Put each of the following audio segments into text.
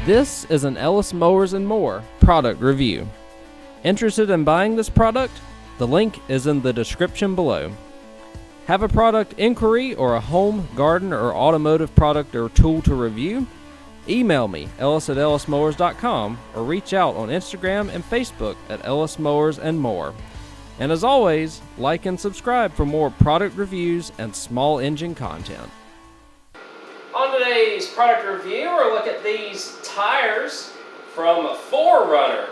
This is an Ellis Mowers and More product review. Interested in buying this product? The link is in the description below. Have a product inquiry or a home, garden, or automotive product or tool to review? Email me, ellis@ellismowers.com, or reach out on Instagram and Facebook at Ellis Mowers and More. And as always, like and subscribe for more product reviews and small engine content. On today's product review, we'll look at these tires from 4Runner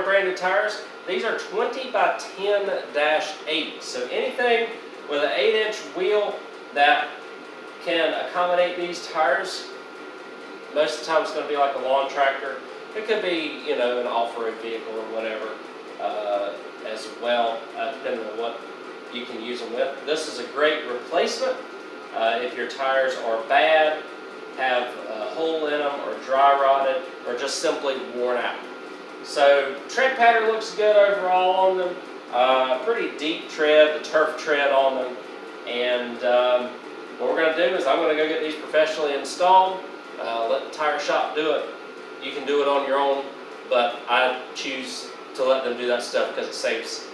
branded tires. These are 20x10-8. So anything with an 8-inch wheel that can accommodate these tires, most of the time it's going to be like a lawn tractor. It could be, an off-road vehicle or whatever as well, depending on what you can use them with. This is a great replacement. If your tires are bad, have a hole in them, or dry rotted, or just simply worn out. So tread pattern looks good overall on them. Pretty deep tread, the turf tread on them. And what we're going to do is I'm going to go get these professionally installed. Let the tire shop do it. You can do it on your own, but I choose to let them do that stuff because it saves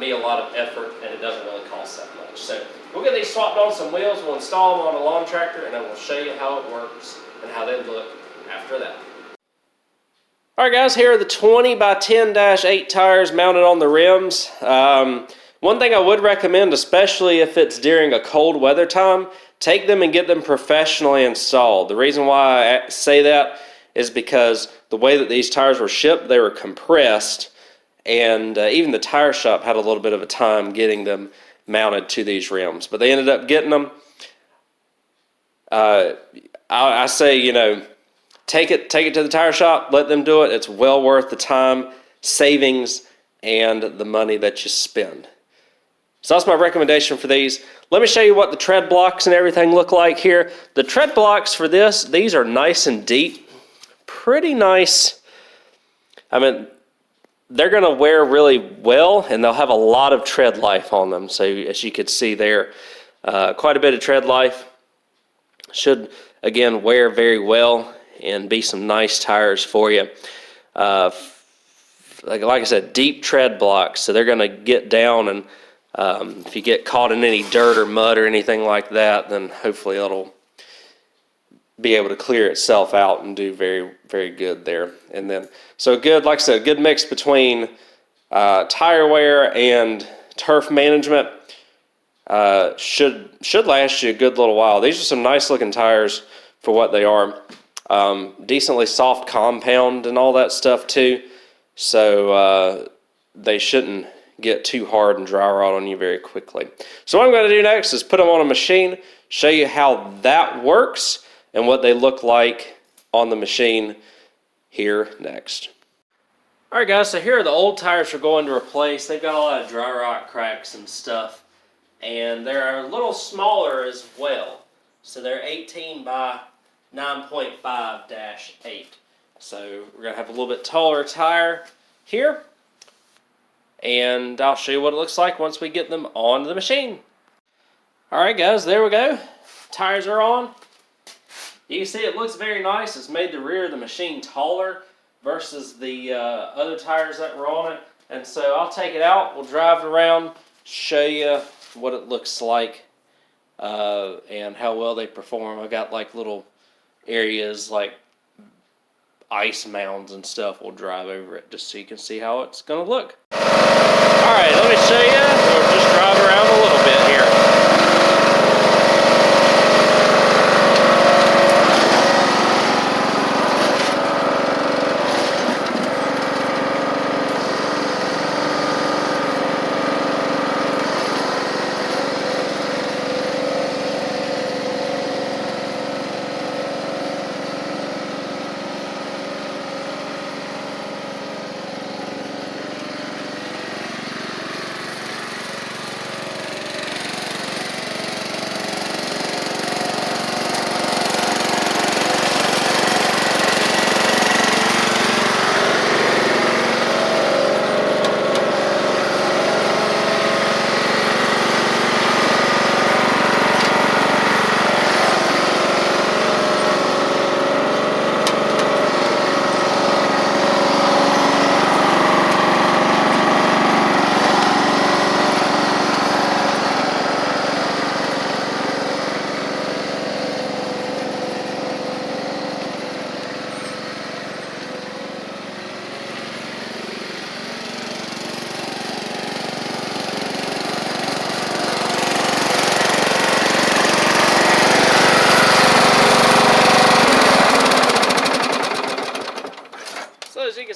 me a lot of effort and it doesn't really cost that much. So we'll get these swapped on some wheels, we'll install them on a lawn tractor, and then we'll show you how it works and how they look after that. Alright guys, here are the 20x10-8 tires mounted on the rims. One thing I would recommend, especially if it's during a cold weather time, take them and get them professionally installed. The reason why I say that is because the way that these tires were shipped, they were compressed, and even the tire shop had a little bit of a time getting them mounted to these rims. But they ended up getting them. I say, take it to the tire shop, let them do it. It's well worth the time, savings, and the money that you spend. So that's my recommendation for these. Let me show you what the tread blocks and everything look like here. The tread blocks for these are nice and deep. Pretty nice. I mean, they're going to wear really well, and they'll have a lot of tread life on them. So as you could see there, quite a bit of tread life. Should, again, wear very well and be some nice tires for you. Like I said, deep tread blocks, so they're going to get down, and if you get caught in any dirt or mud or anything like that, then hopefully it'll be able to clear itself out and do very, very good there. And then, so good, like I said, good mix between tire wear and turf management. Should last you a good little while. These are some nice looking tires for what they are. Decently soft compound and all that stuff too. So they shouldn't get too hard and dry rot on you very quickly. So what I'm going to do next is put them on a machine, show you how that works, and what they look like on the machine here next. Alright guys, so here are the old tires we're going to replace. They've got a lot of dry rot cracks and stuff, and they're a little smaller as well. So they're 18 by 9.5-8. So we're going to have a little bit taller tire here, and I'll show you what it looks like once we get them on the machine. Alright guys, there we go. Tires are on. You can see it looks very nice. It's made the rear of the machine taller versus the other tires that were on it. And so I'll take it out, we'll drive it around, show you what it looks like and how well they perform. I've got like little areas like ice mounds and stuff. We'll drive over it just so you can see how it's going to look. Alright, let me show you. We'll just drive around a little bit here.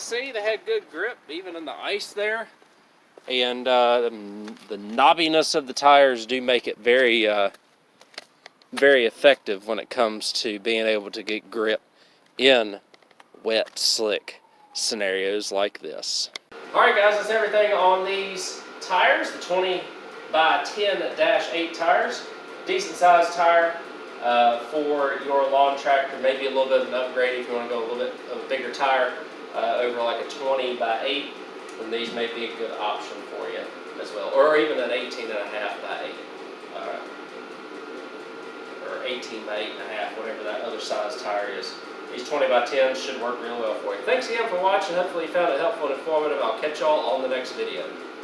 see, they had good grip, even in the ice there. And the knobbiness of the tires do make it very, very effective when it comes to being able to get grip in wet, slick scenarios like this. Alright guys, that's everything on these tires, the 20x10-8 tires. Decent sized tire for your lawn tractor, maybe a little bit of an upgrade if you want to go a little bit of a bigger tire over like a 20x8, then these may be a good option for you as well. Or even an 18.5x8. Or 18x8.5, whatever that other size tire is. These 20x10s should work real well for you. Thanks again for watching. Hopefully you found it helpful and informative. I'll catch y'all on the next video.